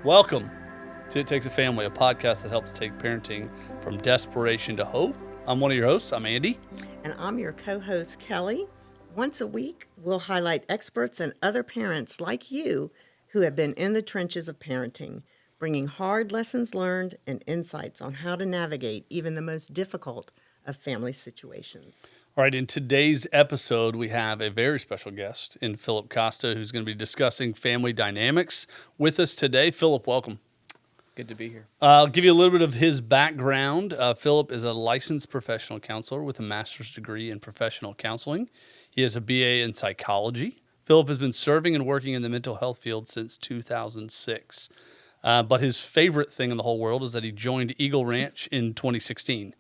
Welcome to It Takes a Family, a podcast that helps take parenting from desperation to hope. I'm one of your hosts. I'm Andy. And I'm your co-host, Kelly. Once a week, we'll highlight experts and other parents like you who have been in the trenches of parenting, bringing hard lessons learned and insights on how to navigate even the most difficult of family situations. All right, in today's episode, we have a very special guest in Philip Costa, who's going to be discussing family dynamics with us today. Philip, welcome. Good to be here. I'll give you a little bit of his background. Philip is a licensed professional counselor with a master's degree in professional counseling. He has a BA in psychology. Philip has been serving and working in the mental health field since 2006. But his favorite thing in the whole world is that he joined Eagle Ranch in 2016.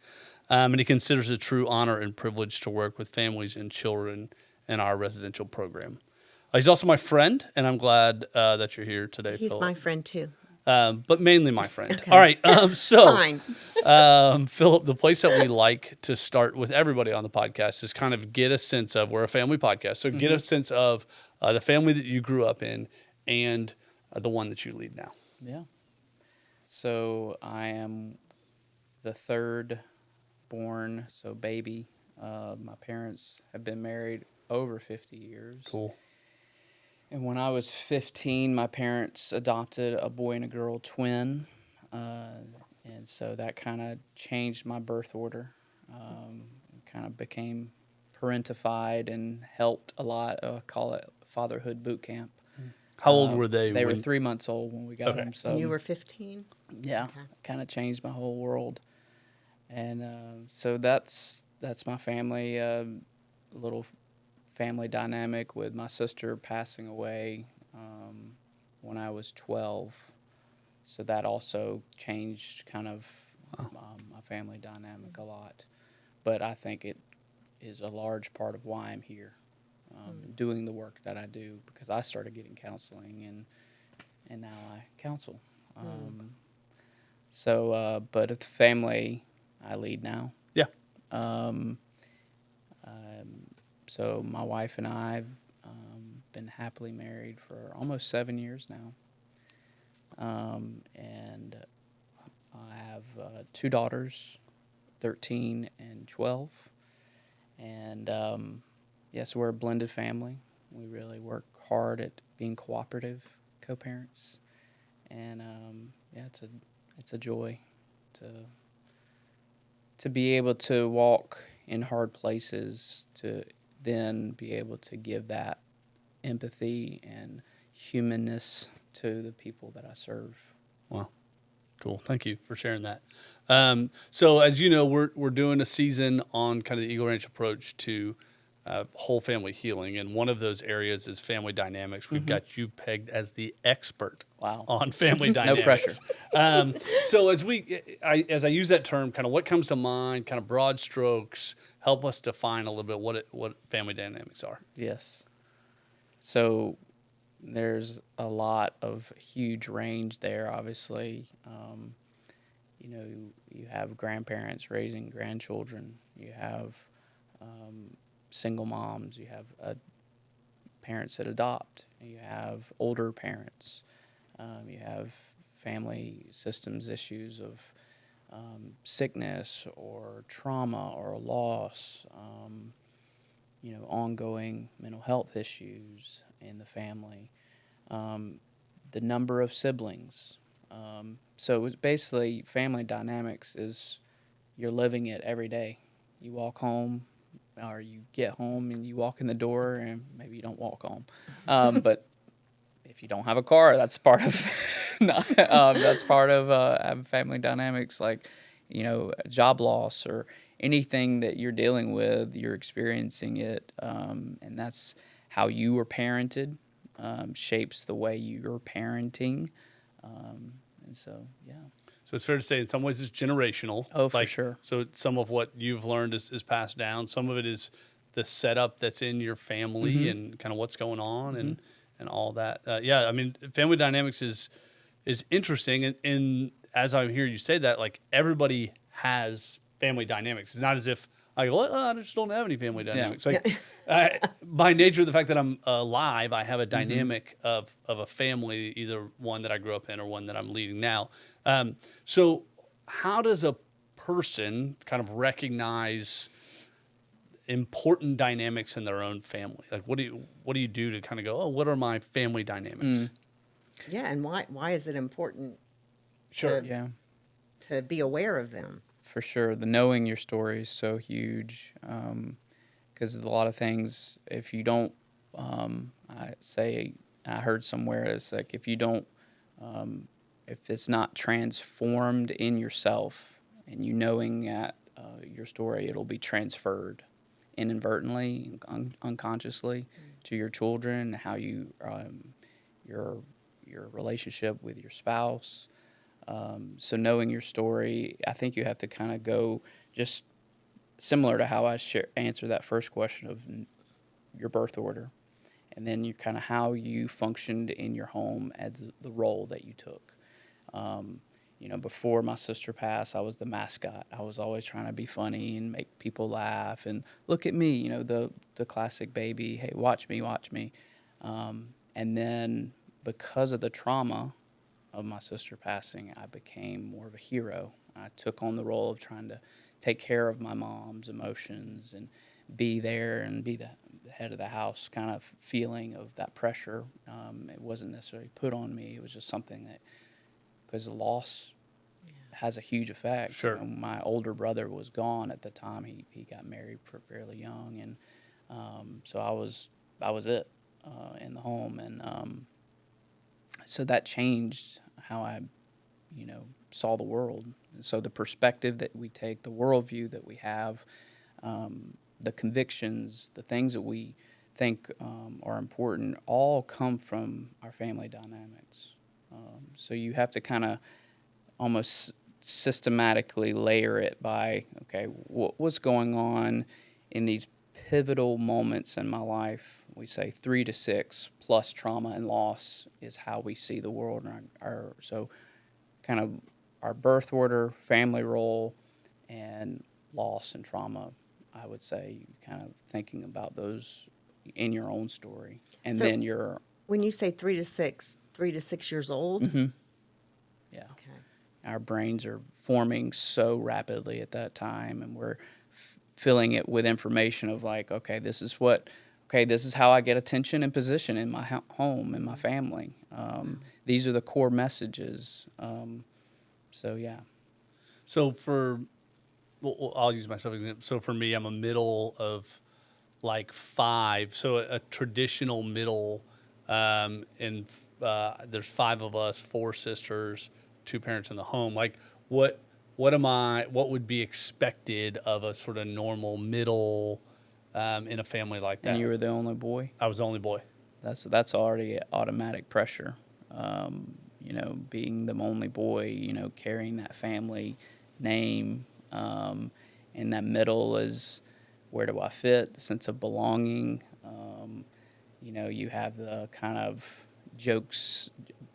And he considers it a true honor and privilege to work with families and children in our residential program. He's also my friend, and I'm glad that you're here today, He's Philip. my friend, too. But mainly my friend. Okay. All right, Fine. Philip, the place that we like to start with everybody on the podcast is kind of get a sense of, we're a family podcast, so get a sense of the family that you grew up in and the one that you lead now. Yeah. So I am the third born, so baby. My parents have been married over 50 years. Cool. And when I was 15, my parents adopted a boy and a girl twin. And so that kind of changed my birth order. Kind of became parentified and helped a lot. Call it fatherhood boot camp. How old were they? They were 3 months old when we got them. So And you were 15? yeah, Okay. kind of changed my whole world. And so that's my family, little family dynamic with my sister passing away when I was 12. So that also changed kind of my family dynamic a lot. But I think it is a large part of why I'm here, doing the work that I do, because I started getting counseling and now I counsel. But the family I lead now. Yeah. So my wife and I have been happily married for almost 7 years now. And I have 2 daughters, 13 and 12. And yes, we're a blended family. We really work hard at being cooperative co-parents. And it's a joy to be able to walk in hard places, to then be able to give that empathy and humanness to the people that I serve. Wow. Cool. Thank you for sharing that. So as you know, we're doing a season on kind of the Eagle Ranch approach to whole family healing, and one of those areas is family dynamics. We've got you pegged as the expert on family dynamics. No pressure. So as I use that term, kind of what comes to mind, kind of broad strokes, help us define a little bit what family dynamics are. Yes. So there's a lot of huge range there, obviously. You have grandparents raising grandchildren. You have single moms. You have parents that adopt. You have older parents. You have family systems issues of sickness or trauma or loss. Ongoing mental health issues in the family. The number of siblings. So it's basically family dynamics is you're living it every day. You walk home, or you get home and you walk in the door, and maybe you don't walk home. But if you don't have a car, that's part of having family dynamics, like job loss or anything that you're dealing with. You're experiencing it, and that's how you were parented. Shapes the way you're parenting, and so yeah. So it's fair to say in some ways it's generational. Oh, for sure. So some of what you've learned is passed down. Some of it is the setup that's in your family and kind of what's going on and all that. I mean, family dynamics is interesting. And as I hear you say that, like everybody has family dynamics. It's not as if I go, well, I just don't have any family Yeah. dynamics. Like, by nature of the fact that I'm alive, I have a dynamic of a family, either one that I grew up in or one that I'm leading now. So how does a person kind of recognize important dynamics in their own family? Like, what do you do to kind of go, oh, what are my family dynamics? Yeah, and why is it important Sure. Yeah. to be aware of them? For sure. The knowing your story is so huge because a lot of things, if you don't, I heard somewhere, it's like if you don't, if it's not transformed in yourself and you knowing that your story, it'll be transferred inadvertently, unconsciously to your children, how you, your relationship with your spouse. So knowing your story, I think you have to kind of go just similar to how I answer that first question of your birth order, and then you kind of how you functioned in your home as the role that you took. Before my sister passed, I was the mascot. I was always trying to be funny and make people laugh and look at me, the classic baby, hey, watch me, watch me. And then because of the trauma of my sister passing, I became more of a hero. I took on the role of trying to take care of my mom's emotions and be there and be the head of the house kind of feeling of that pressure. It wasn't necessarily put on me. It was just something that, because the loss has a huge effect. Sure. My older brother was gone at the time. He got married fairly young, and so I was it in the home, and so that changed how I, saw the world. So the perspective that we take, the worldview that we have, the convictions, the things that we think are important, all come from our family dynamics. So you have to kind of almost systematically layer it by, okay, what's going on in these pivotal moments in my life? We say 3 to 6 plus trauma and loss is how we see the world. And so kind of our birth order, family role, and loss and trauma, I would say, kind of thinking about those in your own story. And So- then you're, When you say 3 to 6 years old, yeah. okay. Our brains are forming so rapidly at that time, and we're filling it with information of like, okay, this is how I get attention and position in my home, in my family. These are the core messages. So, yeah. So I'll use myself as an example. So for me, I'm a middle of like 5. So a traditional middle, and there's 5 of us, 4 sisters, 2 parents in the home. Like what would be expected of a sort of normal middle in a family like that? And you were the only boy? I was the only boy. That's already automatic pressure. Being the only boy, carrying that family name, and that middle is where do I fit, the sense of belonging. You have the kind of jokes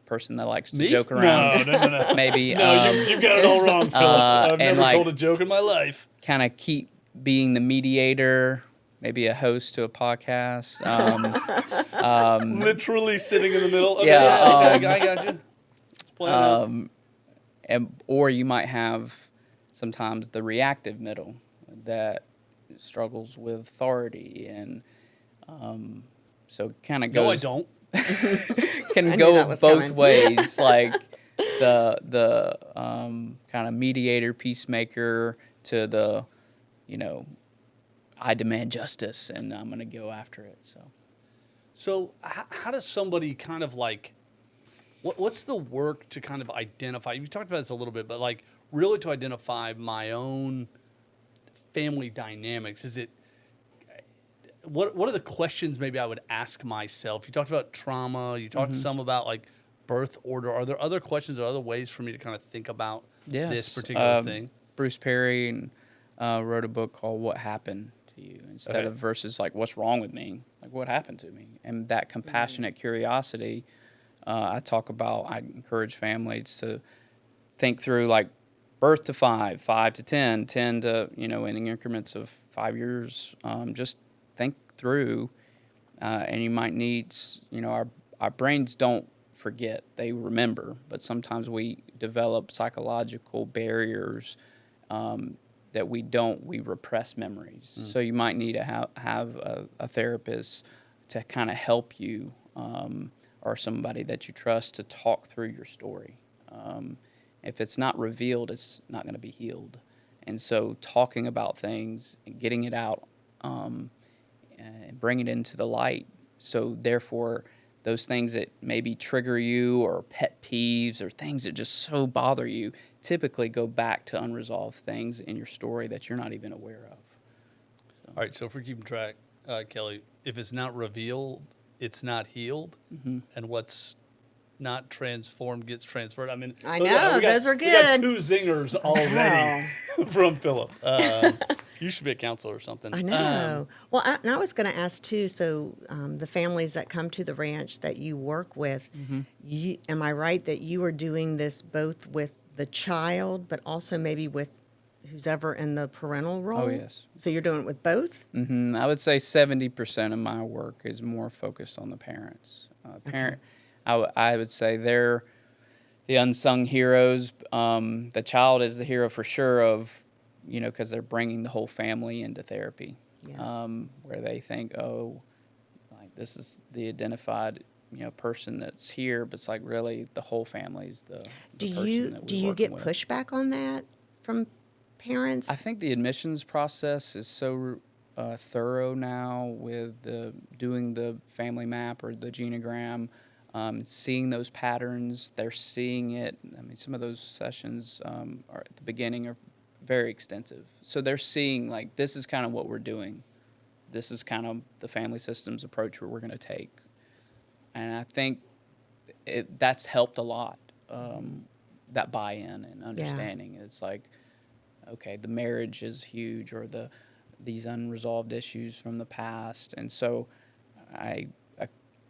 person that likes to joke around. No. Maybe No, you've got it all wrong, Philip. I've and never told a joke in my life. kind of keep being the mediator, maybe a host to a podcast. Literally sitting in the middle. Okay, Yeah, I got you. Let's play it out. Or you might have sometimes the reactive middle that struggles with authority, and so kind of goes. No, I don't. Can I knew go that was both coming. ways, like the kind of mediator, peacemaker to the, I demand justice and I'm going to go after it. So how does somebody kind of like, what's the work to kind of identify? You talked about this a little bit, but like really to identify my own family dynamics. Is it, what are the questions maybe I would ask myself? You talked about trauma. You talked some about like birth order. Are there other questions or other ways for me to kind of think about this particular thing? Bruce Perry wrote a book called What Happened to You instead of versus like what's wrong with me, like what happened to me, and that compassionate curiosity. I encourage families to think through like birth to 5, 5 to 10, 10 to, in increments of 5 years. Just think through, and you might need, our brains don't forget, they remember, but sometimes we develop psychological barriers that we repress memories. So you might need to have a therapist to kind of help you, or somebody that you trust to talk through your story. If it's not revealed, it's not going to be healed. And so talking about things and getting it out, and bring it into the light. So therefore, those things that maybe trigger you, or pet peeves, or things that just so bother you, typically go back to unresolved things in your story that you're not even aware of. All right, so if we're keeping track, Kelly, if it's not revealed, it's not healed, and what's not transformed gets transferred. I mean, I know, those are We got good. 2 zingers already from Philip. You should be a counselor or something. I know. Well, I was going to ask too. So, the families that come to the ranch that you work with, am I right that you are doing this both with the child, but also maybe with who's ever in the parental role? Oh, yes. So you're doing it with both? I would say 70% of my work is more focused on the parents. I would say they're the unsung heroes. The child is the hero for sure of, because they're bringing the whole family into therapy, where they think, oh, like this is the identified, person that's here, but it's like really the whole family's the person that Do we're you working get with. pushback on that from parents? I think the admissions process is so thorough now with doing the family map or the genogram, seeing those patterns. They're seeing it. I mean, some of those sessions are at the beginning are very extensive. So they're seeing, like, this is kind of what we're doing. This is kind of the family systems approach where we're going to take. And I think that's helped a lot, that buy-in and understanding. It's like, okay, the marriage is huge, or these unresolved issues from the past. And so I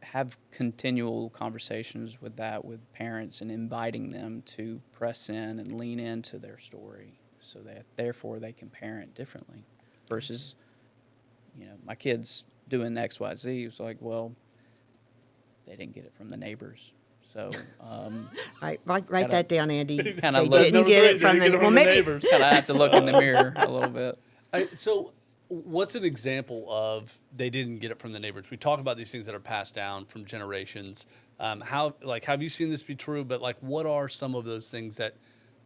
have continual conversations with parents, and inviting them to press in and lean into their story, so that therefore they can parent differently versus, my kid's doing XYZ. It's like, well, they didn't get it from the neighbors. So Write that down, Andy. Kinda They look- didn't get it from the well, maybe neighbors. kind of have to look in the mirror a little bit. So what's an example of they didn't get it from the neighbors? We talk about these things that are passed down from generations. Have you seen this be true? But what are some of those things that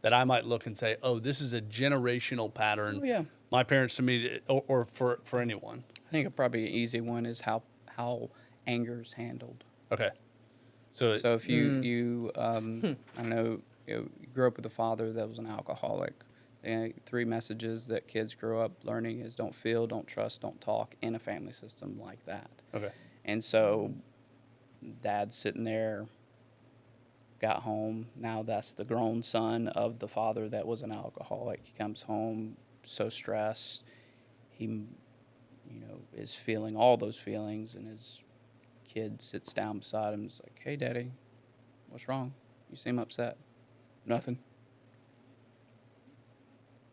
I might look and say, oh, this is a generational pattern. Oh, yeah. My parents to me, or for anyone. I think probably an easy one is how anger's handled. Okay. So if you I know you grew up with a father that was an alcoholic. 3 messages that kids grow up learning is don't feel, don't trust, don't talk in a family system like that. Okay. And so dad's sitting there, got home. Now that's the grown son of the father that was an alcoholic. He comes home so stressed. He, is feeling all those feelings, and his kid sits down beside him and is like, hey, Daddy, what's wrong? You seem upset. Nothing.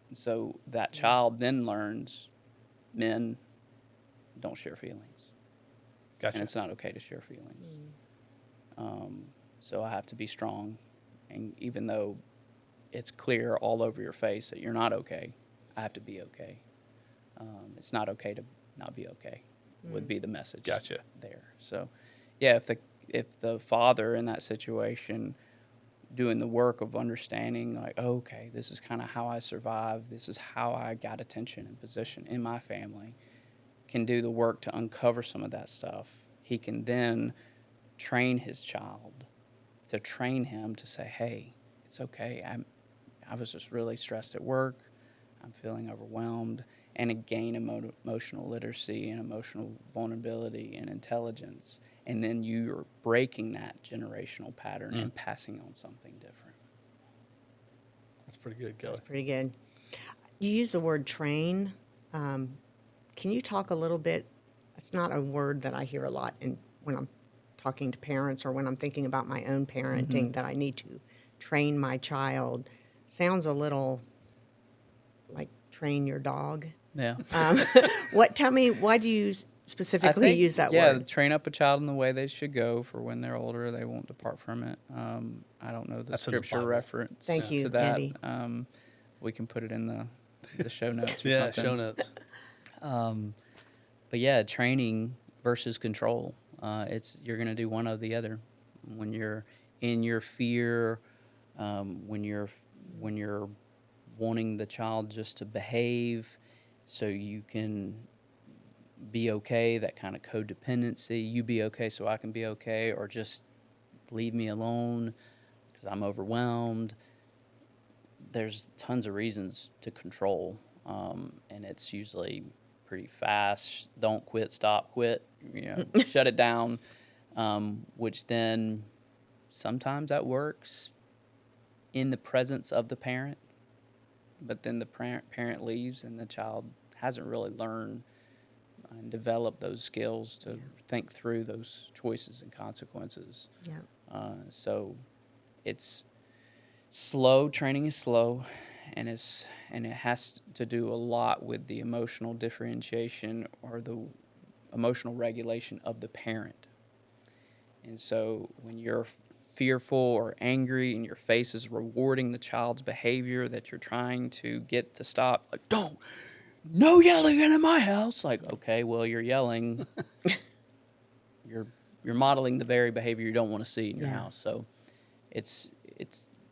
And so that child then learns men don't share feelings. Gotcha. And it's not okay to share feelings. So I have to be strong. And even though it's clear all over your face that you're not okay, I have to be okay. It's not okay to not be okay, would be the message. Gotcha. There. So, yeah, if the father in that situation doing the work of understanding, like, oh, okay, this is kind of how I survived, this is how I got attention and position in my family, can do the work to uncover some of that stuff, he can then train his child, to train him to say, hey, it's okay, I was just really stressed at work, I'm feeling overwhelmed, and gain emotional literacy and emotional vulnerability and intelligence. And then you're breaking that generational pattern and passing on something different. That's pretty good, Kelly. That's pretty good. You use the word train. Can you talk a little bit? It's not a word that I hear a lot when I'm talking to parents or when I'm thinking about my own parenting, that I need to train my child. sounds a little like train your dog. Yeah. Tell me, why do you specifically use that yeah, word? train up a child in the way they should go, for when they're older, they won't depart from it. I don't know the That's in the scripture Bible. reference Thank you, to that. Andy. We can put it in the show notes or Yeah, something. show notes. But yeah, training versus control. You're going to do one or the other. When you're in your fear, when you're wanting the child just to behave, so you can be okay. That kind of codependency. You be okay, so I can be okay, or just leave me alone because I'm overwhelmed. There's tons of reasons to control, and it's usually pretty fast. Don't quit, stop, quit. Shut it down. Which then sometimes that works in the presence of the parent, but then the parent leaves and the child hasn't really learned and developed those skills to think through those choices and consequences. Yeah. So it's slow. Training is slow, and it has to do a lot with the emotional differentiation or the emotional regulation of the parent. And so when you're fearful or angry and your face is rewarding the child's behavior that you're trying to get to stop, like, don't, no yelling in my house. Like, okay, well, you're yelling. you're modeling the very behavior you don't want to see in your Yeah. house. So it's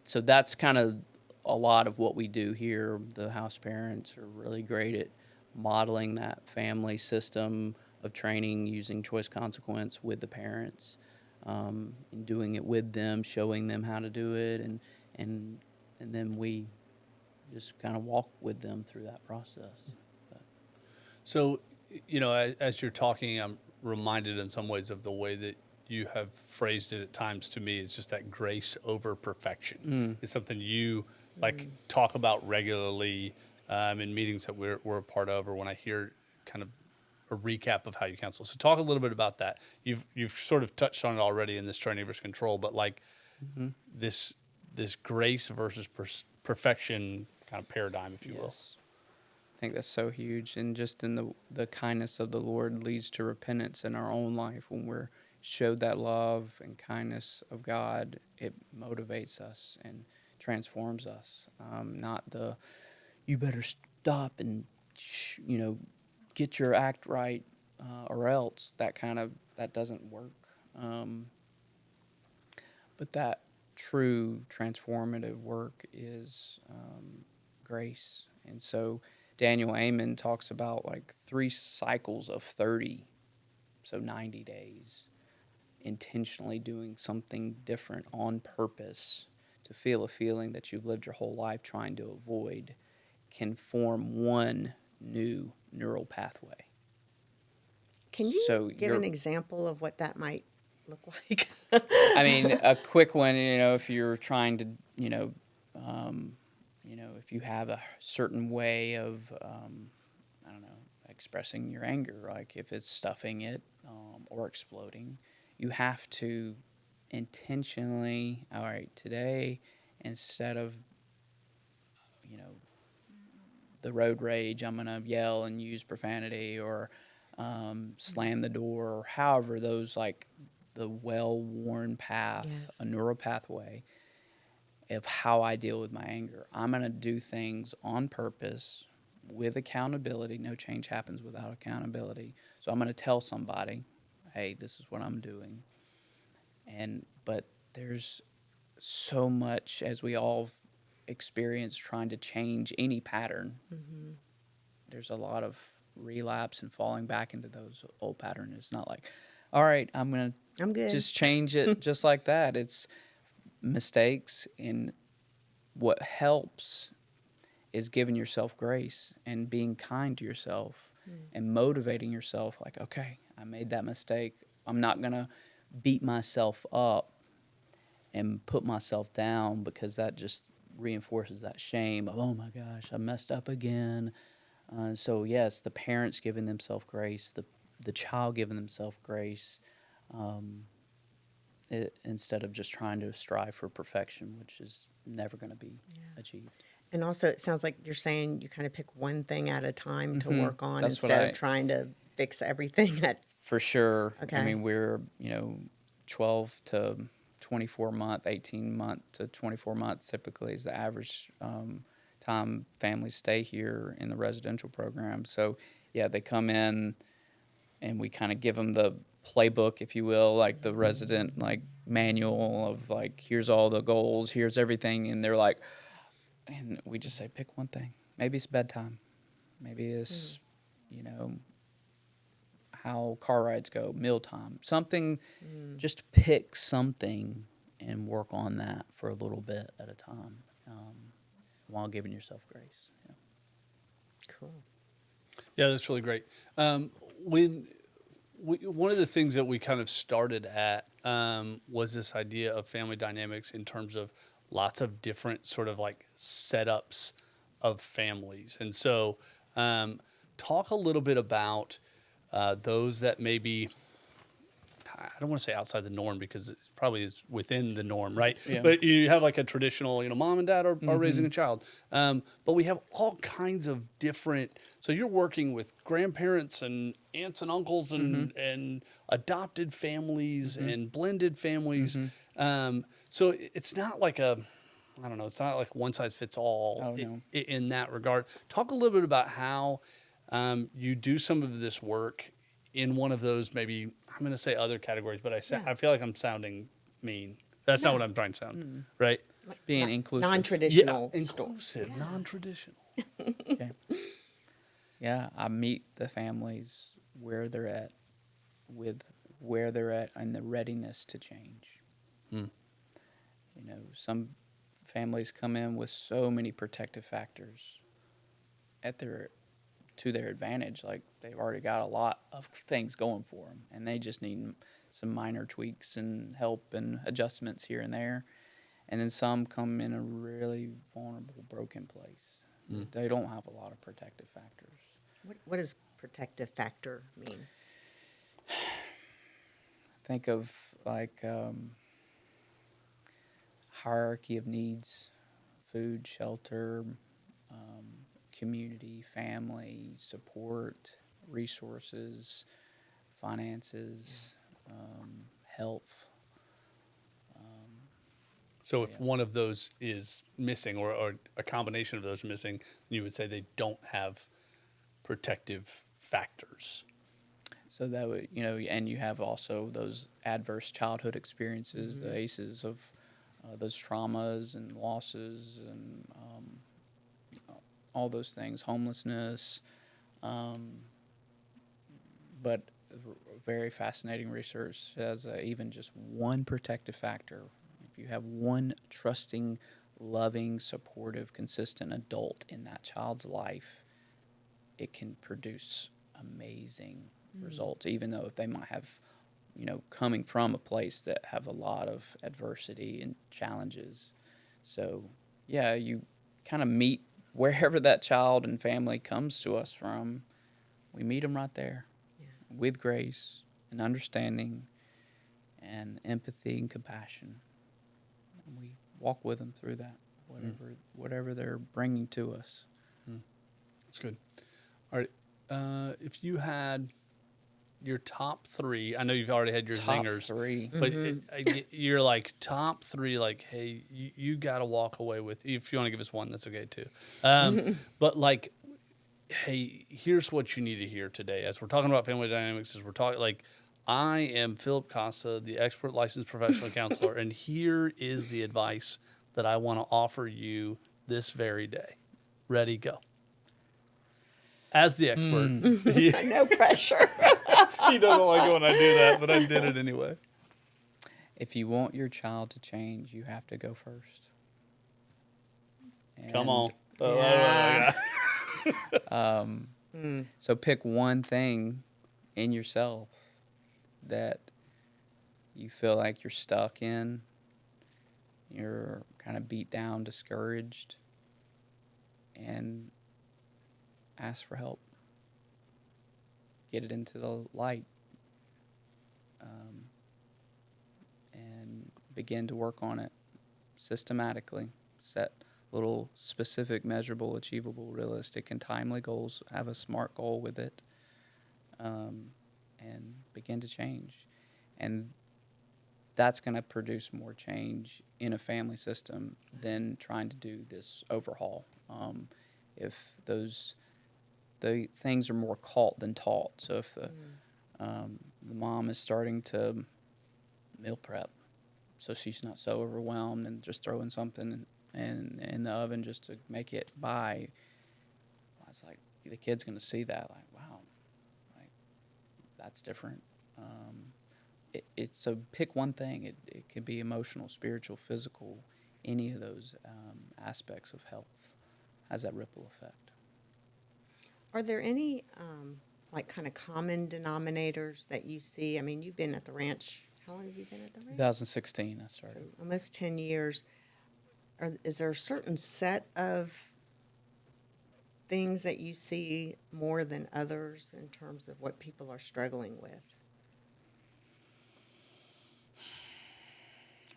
so that's kind of a lot of what we do here. The house parents are really great at modeling that family system of training using choice consequence with the parents, and doing it with them, showing them how to do it, and then we just kind of walk with them through that process. So, as you're talking, I'm reminded in some ways of the way that you have phrased it at times to me. It's just that grace over perfection. It's something you talk about regularly in meetings that we're a part of, or when I hear kind of a recap of how you counsel. So, talk a little bit about that. You've sort of touched on it already in this training versus control, but this grace versus perfection kind of paradigm, if you will. Yes. I think that's so huge, and just in the kindness of the Lord leads to repentance in our own life. When we're showed that love and kindness of God, it motivates us and transforms us. Not the you better stop and get your act right, or else that doesn't work. But that true transformative work is grace. And so Daniel Amen talks about like 3 cycles of 30, so 90 days, intentionally doing something different on purpose to feel a feeling that you've lived your whole life trying to avoid can form one new neural pathway. Can you So give an example of what that might look like? I mean, a quick one, if you're trying to, if you have a certain way of, I don't know, expressing your anger, like if it's stuffing it, or exploding, you have to intentionally, all right, today, instead of, the road rage, I'm going to yell and use profanity, or slam the door, or however those, like the well-worn path, Yes. a neural pathway of how I deal with my anger. I'm going to do things on purpose with accountability. No change happens without accountability. So I'm going to tell somebody, hey, this is what I'm doing. But there's so much, as we all experience, trying to change any pattern. Mm-hmm. There's a lot of relapse and falling back into those old patterns. It's not like, all right, I'm going I'm to good. just change it just like that. It's mistakes, and what helps is giving yourself grace and being kind to yourself and motivating yourself, like, okay, I made that mistake. I'm not going to beat myself up and put myself down, because that just reinforces that shame of, oh my gosh, I messed up again. So yes, the parents giving themselves grace, the child giving themselves grace, instead of just trying to strive for perfection, which is never going to be achieved. And also, it sounds like you're saying you kind of pick one thing at a time to work on That's what instead of trying to fix everything at. For sure. Okay. I mean, we're, 12 to 24 month, 18 month to 24 months typically is the average time families stay here in the residential program. So, yeah, they come in and we kind of give them the playbook, if you will, like the resident like manual of like, here's all the goals, here's everything. And they're like, and we just say, pick one thing. Maybe it's bedtime. Maybe it's, how car rides go, mealtime, something. Just pick something and work on that for a little bit at a time, while giving yourself grace. Yeah. Cool. Yeah, that's really great. One of the things that we kind of started at was this idea of family dynamics in terms of lots of different sort of like setups of families. And so talk a little bit about those that maybe, I don't want to say outside the norm because it probably is within the norm, right? Yeah. But you have like a traditional, mom and dad are raising a child. But we have all kinds of different, so you're working with grandparents and aunts and uncles and adopted families and blended families. So it's not like I don't know, it's not like one size fits all in that regard. Talk a little bit about how you do some of this work in one of those, maybe I'm going to say other categories, but I feel like I'm sounding mean. That's not what I'm trying to sound, right? Being inclusive. Non-traditional. Yeah, inclusive, non-traditional. Okay. Yeah, I meet the families where they're at, with where they're at, and the readiness to change. Some families come in with so many protective factors to their advantage. Like they've already got a lot of things going for them, and they just need some minor tweaks and help and adjustments here and there. And then some come in a really vulnerable, broken place. They don't have a lot of protective factors. What does protective factor mean? Think of like hierarchy of needs: food, shelter, community, family, support, resources, finances, health. So if one of those is missing or a combination of those missing, you would say they don't have protective factors. So that would, and you have also those adverse childhood experiences, the ACEs of those traumas and losses and all those things, homelessness. But very fascinating research says even just one protective factor, if you have one trusting, loving, supportive, consistent adult in that child's life, it can produce amazing results, even though if they might have, coming from a place that have a lot of adversity and challenges. So, yeah, you kind of meet wherever that child and family comes to us from. We meet them right there with grace and understanding and empathy and compassion. And we walk with them through that, whatever they're bringing to us. That's good. All right. If you had your top three, I know you've already had your Top zingers, three. but you're like top three, like, hey, you got to walk away with, if you want to give us one, that's okay too. But like, hey, here's what you need to hear today. As we're talking about family dynamics, as we're talking, like, I am Philip Costa, the expert licensed professional counselor, and here is the advice that I want to offer you this very day. Ready, go. As the expert. No pressure. He doesn't like it when I do that, but I did it anyway. If you want your child to change, you have to go first. Come on. So pick one thing in yourself that you feel like you're stuck in, you're kind of beat down, discouraged, and ask for help. Get it into the light. And begin to work on it systematically, set little specific, measurable, achievable, realistic, and timely goals, have a SMART goal with it, and begin to change. And that's going to produce more change in a family system than trying to do this overhaul. If the things are more caught than taught. So if the mom is starting to meal prep, so she's not so overwhelmed and just throwing something in the oven just to make it by, it's like the kid's going to see that, like, wow, like that's different. So pick one thing. It could be emotional, spiritual, physical, any of those aspects of health has that ripple effect. Are there any like kind of common denominators that you see? I mean, you've been at the ranch. How long have you been at the ranch? 2016 I started. So almost 10 years. Is there a certain set of things that you see more than others in terms of what people are struggling with?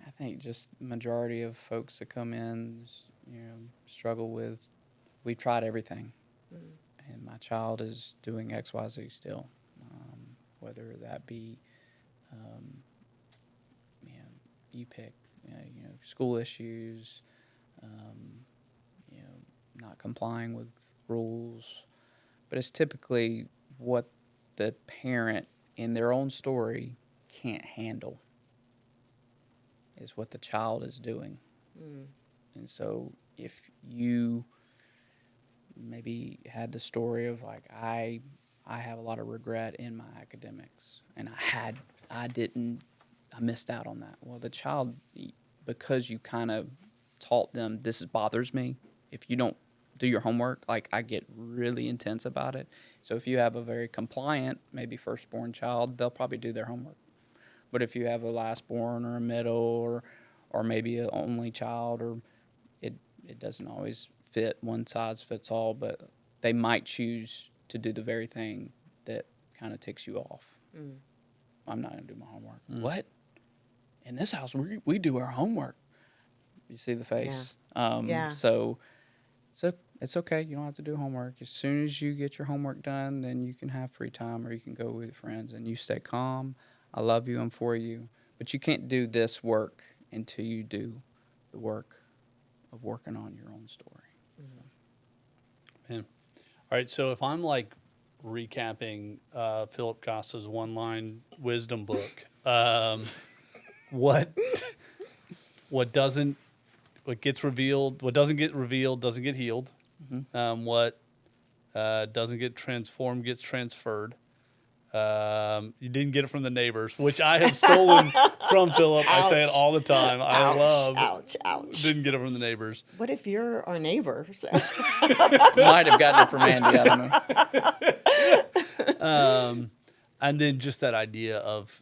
I think just majority of folks that come in, struggle with, we've tried everything. And my child is doing XYZ still, whether that be, you pick, school issues, not complying with rules. But it's typically what the parent in their own story can't handle is what the child is doing. And so if you maybe had the story of like, I have a lot of regret in my academics and I missed out on that. Well, the child, because you kind of taught them, this bothers me. If you don't do your homework, like I get really intense about it. So if you have a very compliant, maybe firstborn child, they'll probably do their homework. But if you have a lastborn or a middle or maybe an only child, or it doesn't always fit, one size fits all, but they might choose to do the very thing that kind of ticks you off. I'm not going to do my homework. What? In this house, we do our homework. You see the face. Yeah. So it's okay. You don't have to do homework. As soon as you get your homework done, then you can have free time or you can go with your friends and you stay calm. I love you. I'm for you. But you can't do this work until you do the work of working on your own story. Man. All right, so if I'm like recapping Philip Costa's one-line wisdom book, what gets revealed, what doesn't get revealed doesn't get healed. What doesn't get transformed gets transferred. You didn't get it from the neighbors, which I have stolen from Philip. I say it all the time. I love. Ouch. Didn't get it from the neighbors. What if you're our neighbor? So. Might have gotten it from Andy. I don't know. And then just that idea of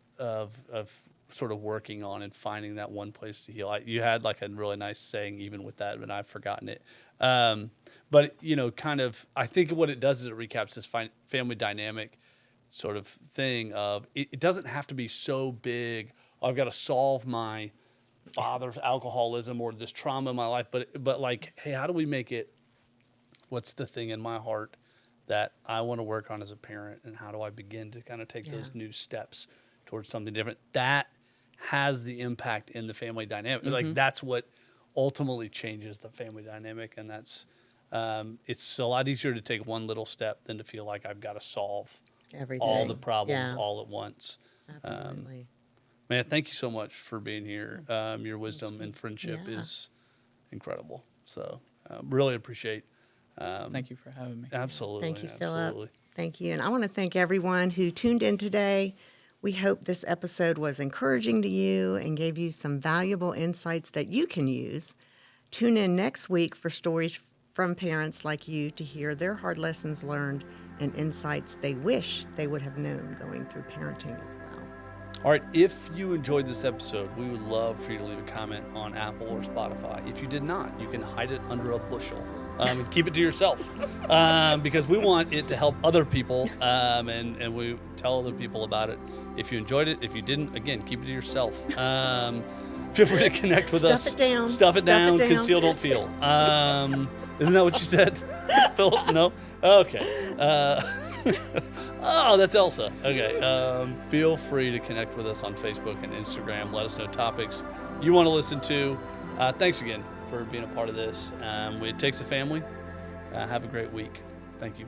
sort of working on and finding that one place to heal. You had like a really nice saying even with that, but I've forgotten it. But kind of, I think what it does is it recaps this family dynamic sort of thing of it doesn't have to be so big. I've got to solve my father's alcoholism or this trauma in my life, but like, hey, how do we make it? What's the thing in my heart that I want to work on as a parent, and how do I begin to kind of take those new steps towards something different? That has the impact in the family dynamic. Like that's what ultimately changes the family dynamic, and that's it's a lot easier to take one little step than to feel like I've got to solve Everything. all the problems all at once. Absolutely. Man, thank you so much for being here. Your wisdom and friendship is incredible. So really appreciate. Thank you for having me. Absolutely. Thank you, absolutely. Philip. Thank you. And I want to thank everyone who tuned in today. We hope this episode was encouraging to you and gave you some valuable insights that you can use. Tune in next week for stories from parents like you to hear their hard lessons learned and insights they wish they would have known going through parenting as well. All right, if you enjoyed this episode, we would love for you to leave a comment on Apple or Spotify. If you did not, you can hide it under a bushel and keep it to yourself because we want it to help other people and we tell other people about it. If you enjoyed it, if you didn't, again, keep it to yourself. Feel free to connect with us. Stuff it down. Stuff it Stuff down. it down. Conceal, don't feel. Isn't that what you said, Philip? No? Okay. Oh, that's Elsa. Okay. Feel free to connect with us on Facebook and Instagram. Let us know topics you want to listen to. Thanks again for being a part of this. It takes a family. Have a great week. Thank you.